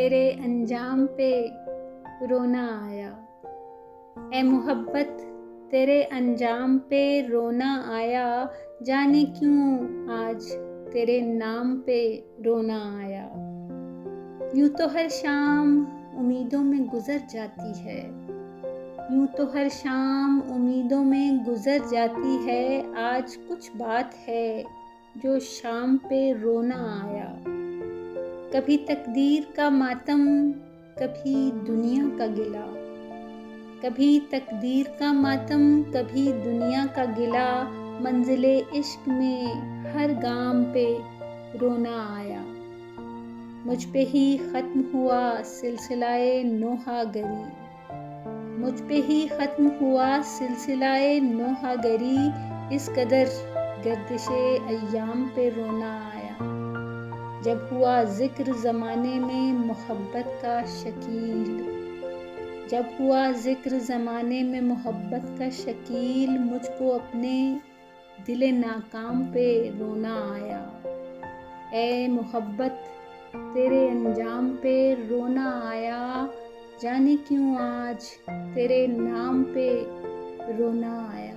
तेरे अंजाम पे रोना आया। ए मोहब्बत तेरे अंजाम पे रोना आया, जाने क्यों आज तेरे नाम पे रोना आया। यूं तो हर शाम उम्मीदों में गुजर जाती है, यूं तो हर शाम उम्मीदों में गुजर जाती है। आज कुछ बात है जो शाम पे रोना आया। कभी तकदीर का मातम, कभी दुनिया का गिला, कभी तकदीर का मातम, कभी दुनिया का गिला। मंजिले इश्क में हर गाम पे रोना आया। मुझ पे ही ख़त्म हुआ सिलसिलाए नोहागरी, मुझ पे ही ख़त्म हुआ सिलसिलाए नोहागरी। इस कदर गर्दिशे अय्याम पे रोना आया। जब हुआ ज़िक्र ज़माने में मोहब्बत का शकील, जब हुआ ज़िक्र ज़माने में मोहब्बत का शकील। मुझको अपने दिले नाकाम पे रोना आया। ए मोहब्बत तेरे अंजाम पे रोना आया, जाने क्यों आज तेरे नाम पे रोना आया।